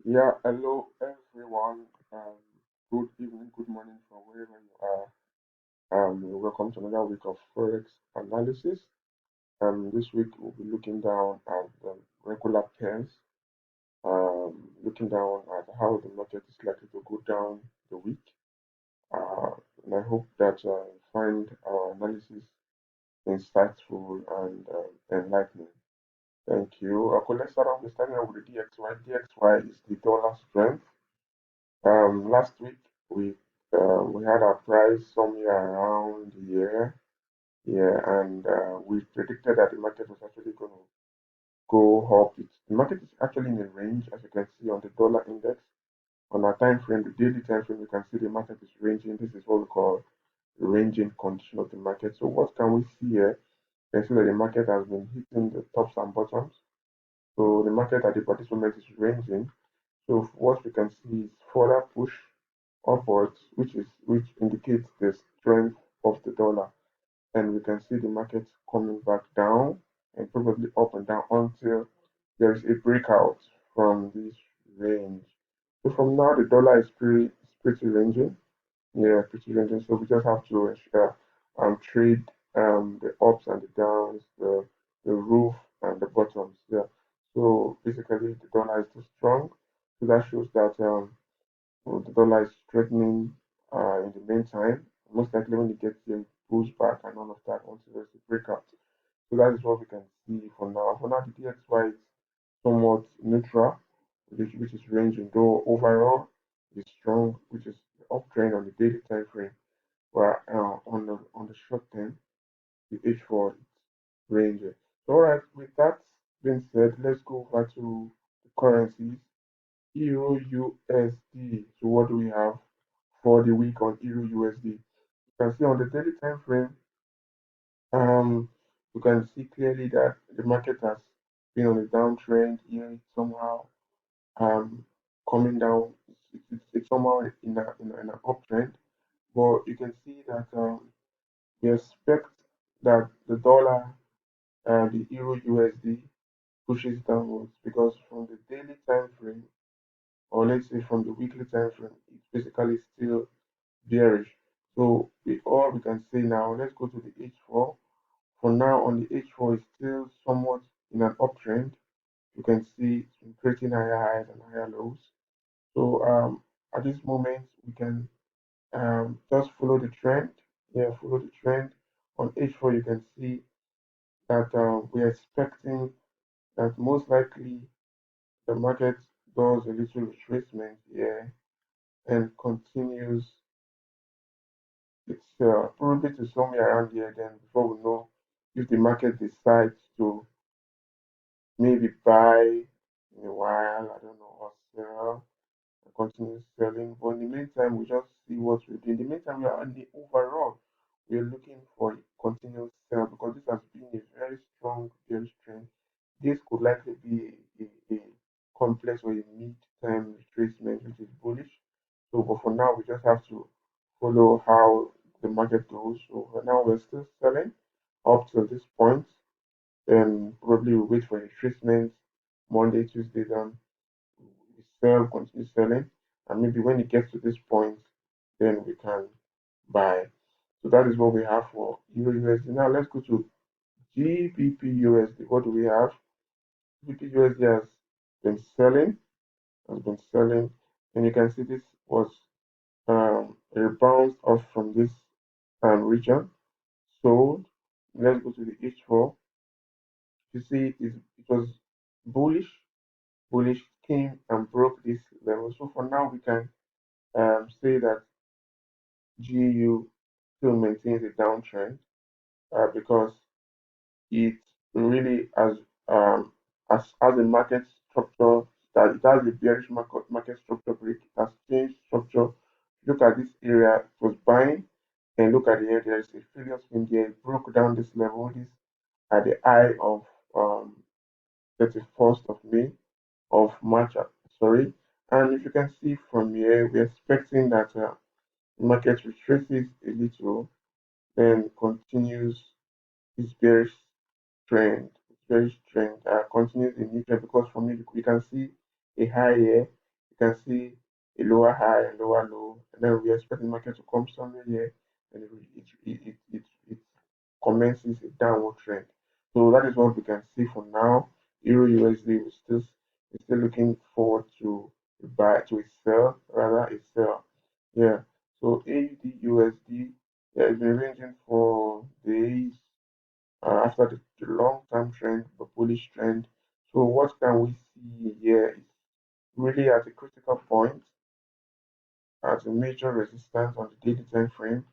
Yeah, hello everyone. Good evening, good morning from wherever you are. Welcome to another week of Forex analysis. This week we'll be looking down at the regular pairs, looking down at how the market is likely to go down the week. Uh, and I hope that you find our analysis insightful and enlightening. Thank you. Okay, let's start off with starting off with the DXY. DXY is the dollar strength. Last week we had our price somewhere around here, yeah, and we predicted that the market was actually going to go up. The market is actually in a range, as you can see on the dollar index. On our time frame, the daily time frame, you can see the market is ranging. This is what we call the ranging condition of the market. So what can we see here? You can see that the market has been hitting the tops and bottoms. So the market at this moment is ranging. So what we can see is further push upwards, which indicates the strength of the dollar. And we can see the market coming back down and probably up and down until there is a breakout from this range. So from now the dollar is pretty ranging. Yeah, pretty ranging. So we just have to trade the ups and the downs, the roof and the bottoms. Yeah. So basically the dollar is too strong. So that shows that the dollar is strengthening in the meantime. Most likely when it gets here, it pulls back and all of that until there's a breakout. So that is what we can see for now. For now, the DXY is somewhat neutral, which is ranging, though overall it's strong, which is the uptrend on the daily time frame. But on the short term, the H4 is ranging. So, all right, with that being said, let's go over to the currencies. Euro USD. So what do we have for the week on Euro USD? You can see on the daily time frame, um, you can see clearly that the market has been on a downtrend here. It's somehow um coming down. It's somehow in an uptrend, but you can see that we expect that the dollar and the Euro USD pushes downwards because from the daily time frame, or let's say from the weekly time frame, it's basically still bearish. So all we can say now, let's go to the H4. For now, on the H4 is still somewhat in an uptrend. You can see it's been creating higher highs and higher lows. So at this moment, we can just follow the trend. Yeah, follow the trend. On H4, you can see that we are expecting that most likely the market does a little retracement here and continues. It's probably to somewhere around here then before we know if the market decides to maybe buy in a while, I don't know, or sell and continue selling. But in the meantime, we just see what we do. In the meantime, we are on the overall. We are looking for a continuous sell because this has been a very strong bearish trend. This could likely be a complex or a mid-term retracement, which is bullish. So, but for now, we just have to follow how the market goes. So for now, we're still selling up to this point. Then probably we'll wait for retracement Monday, Tuesday, then we sell, continue selling, and maybe when it gets to this point, then we can buy. So that is what we have for Euro USD. Now let's go to GBP USD. What do we have? GBP USD has been selling, and you can see this was a bounce off from this region. Sold. Let's go to the H4. You see, it was bullish. Bullish came and broke this level. So for now, we can say that GU still maintains a downtrend because it really has a market structure that it has a bearish market structure break. It has changed structure. Look at this area, it was buying, and look at the area. There is a failure swing here. It broke down this level. This at the high of 31st of May of March, sorry. And if you can see from here, we're expecting that the market retraces a little, then continues this bearish trend. Bearish trend continues in neutral because from it we can see a high here you can see a lower high and lower low, and then we expect the market to come somewhere here, and it commences a downward trend. So that is what we can see for now. Euro USD is still looking forward to a buy, to a sell, rather a sell. Yeah. So AUD USD, yeah, it's been ranging for days after the long-term trend, the bullish trend. So what can we see here is really at a critical point, at a major resistance on the daily time frame.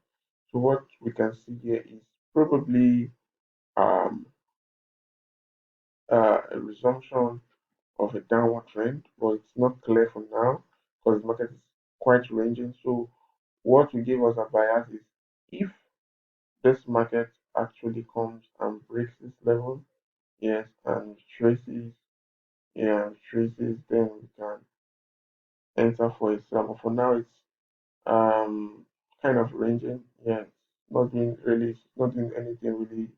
So what we can see here is probably um, a resumption of a downward trend, but it's not clear for now because the market is quite ranging. So what will give us a bias is if this market actually comes and breaks this level, yes, and traces, yeah, traces, then we can enter for a sell. But for now, it's um kind of ranging. Yeah, it's not doing anything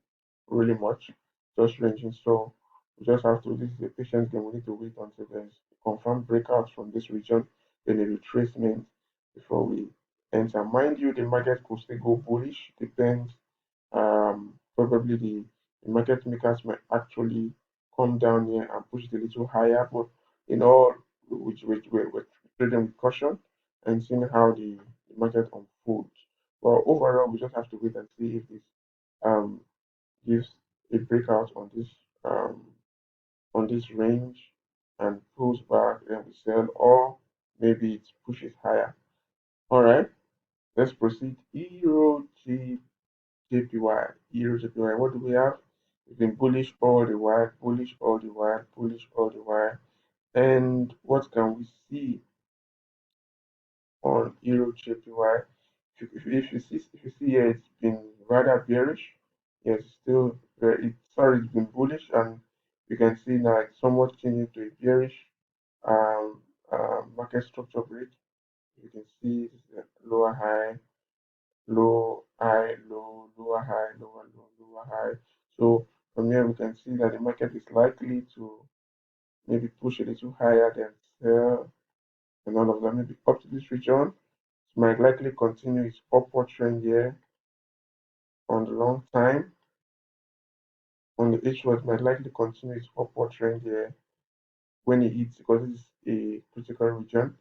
really much, just ranging. So we just have to. This is a patient game. We need to wait until there's a confirmed breakout from this region, then a retracement before we enter. Mind you, the market could still go bullish. Depends. Probably the market makers might actually come down here and push it a little higher, but in all, which we're trading with caution and seeing how the market unfolds. Well, overall, we just have to wait and see if this um, gives a breakout um, on this range and pulls back, then we sell, or maybe it pushes higher. All right, let's proceed. JPY, Euro JPY. What do we have? We've been bullish all the while, bullish all the while, bullish all the while. And what can we see on Euro JPY? If you see here, it's been rather bearish. Yes, it's still very. It's been bullish, and you can see now it's somewhat changing to a bearish um, market structure break. You can see this is a lower high, low, high, low, lower high, lower, low, lower high. So from here we can see that the market is likely to maybe push a little higher than sell and all of that, maybe up to this region. It might likely continue its upward trend here on the long time. On the H1, it might likely continue its upward trend here when it hits, because this is a critical region,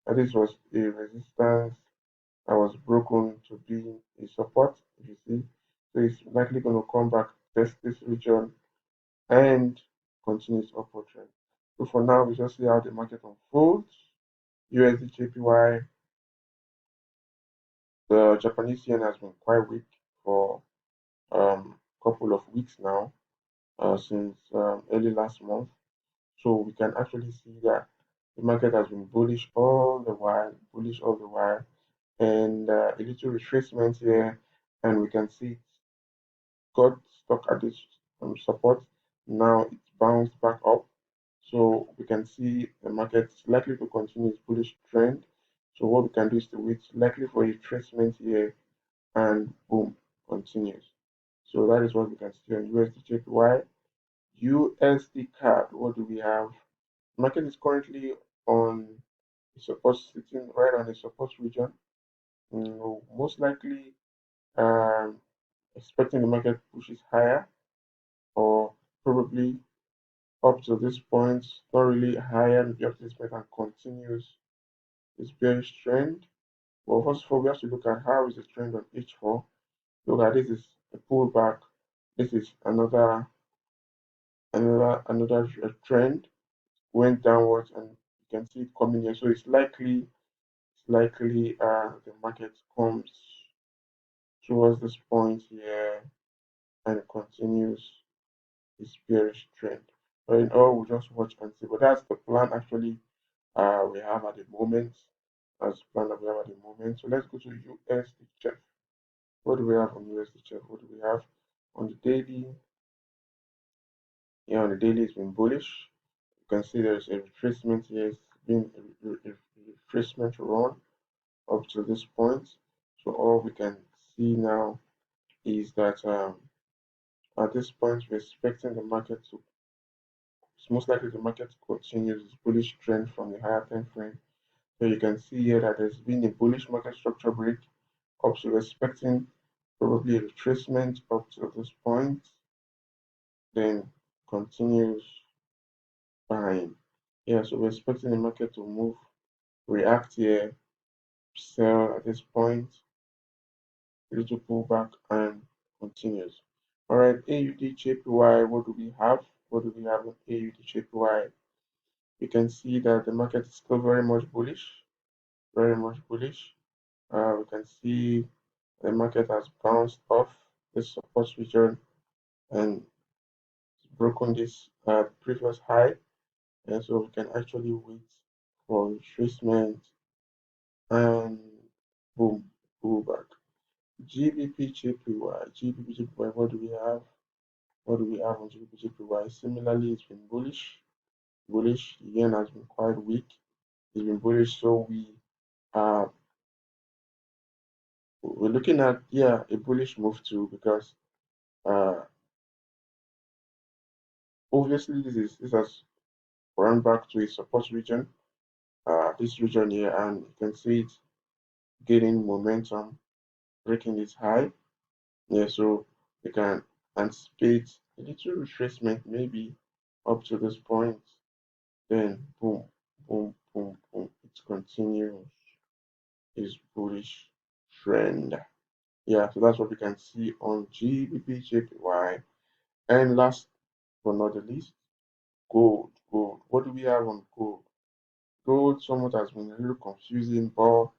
and this was a resistance that was broken to be a support, if you see. So it's likely going to come back, test this region, and continue its upward trend. So for now, we just see how the market unfolds. USD JPY, the Japanese yen has been quite weak for a couple of weeks now, since early last month. So we can actually see that the market has been bullish all the while, bullish all the while, and a little retracement here, and we can see it got stuck at this support. Now it's bounced back up. So we can see the market is likely to continue its bullish trend. So what we can do is to wait likely for a retracement here, and boom, continues. So that is what we can see on USD JPY. Usdcad, what do we have? Market is currently on a support, sitting right on the support region. Most likely um, expecting the market pushes higher, or probably up to this point, not really higher, maybe up to this point, and continues its bearish trend. Well, first of all, we have to look at how is the trend on H4. Look at this is a pullback. This is another trend, went downwards, and you can see it coming here. So it's likely the market comes towards this point here and continues its bearish trend. But in all, we'll just watch and see. But that's the plan actually we have at the moment. That's the plan that we have at the moment. So let's go to Usdchf. What do we have on Usdchf? What do we have on the daily? Yeah, on the daily it's been bullish. You can see there's a retracement here. It's been a retracement run up to this point. So all we can see now is that at this point we're expecting the market to, it's most likely the market continues its bullish trend from the higher time frame. So you can see here that there's been a bullish market structure break up, so we're expecting probably a retracement up to this point, then continues buying. Yeah, so we're expecting the market to move, react here, sell at this point, little pullback, and continues. All right, AUD/JPY, what do we have? What do we have on AUD/JPY? You can see that the market is still very much bullish, very much bullish. We can see the market has bounced off this support region and broken this previous high, and so we can actually wait for retracement and boom, pullback. GBP/JPY, what do we have? What do we have on GBP/JPY? Similarly, it's been bullish. Bullish. The yen has been quite weak. It's been bullish, so we're looking at a bullish move too, because obviously this has run back to a support region, this region here, and you can see it gaining momentum, breaking this high. Yeah, so you can anticipate a little retracement maybe up to this point, then boom, boom, boom, boom, it continues its bullish trend. Yeah, so that's what we can see on GBP/JPY. And last but not the least, gold. What do we have on gold? Gold somewhat has been a little confusing, but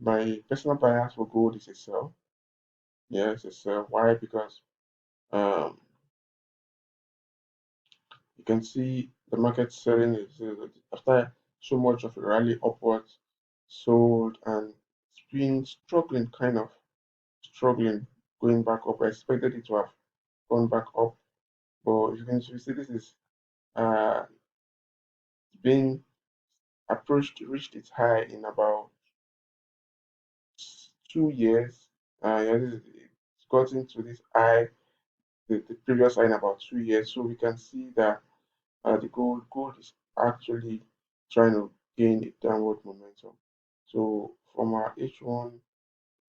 my personal bias for gold is a sell. Yeah, it's a sell. Why? Because um, you can see the market selling is after so much of a rally upwards, sold, and it's been struggling, kind of struggling, going back up. I expected it to have gone back up, but you can see this is uh, being approached, reached its high in about 2 years. Yeah, it's gotten to this high, the previous high in about 2 years. So we can see that the gold is actually trying to gain a downward momentum. So from our H1, you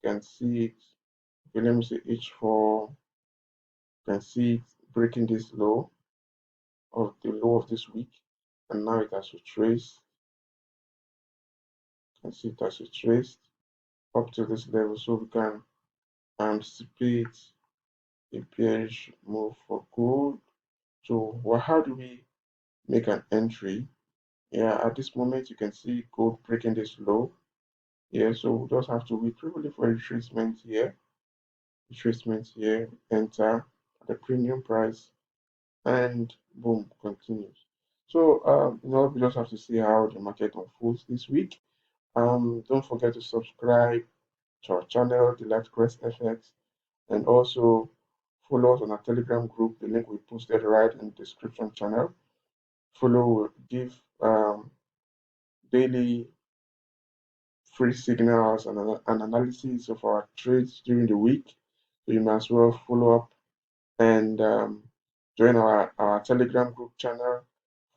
can see it. Okay, let me say H4. You can see it breaking this low of the low of this week, and now it has retraced. You can see it has retraced up to this level, so we can anticipate a bearish move for gold. So how do we make an entry? Yeah, at this moment you can see gold breaking this low. Yeah, so we just have to wait probably for retracement here. Retracement here, enter at the premium price, and boom, continues. So we just have to see how the market unfolds this week. Don't forget to subscribe to our channel, DELIGHT-CREST FX, and also follow us on our Telegram group. The link we posted right in the description channel. Follow will give daily free signals and an analysis of our trades during the week. So you might as well follow up and join our Telegram group channel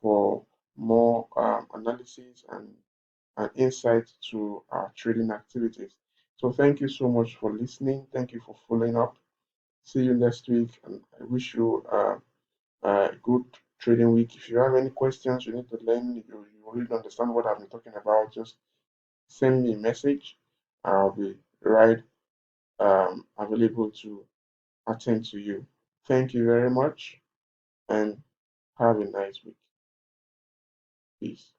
for more analysis and insight to our trading activities. So thank you so much for listening. Thank you for following up. See you next week, and I wish you a good trading week. If you have any questions, you need to learn, you really understand what I've been talking about, just send me a message. I'll be right available to attend to you. Thank you very much, and have a nice week. Peace.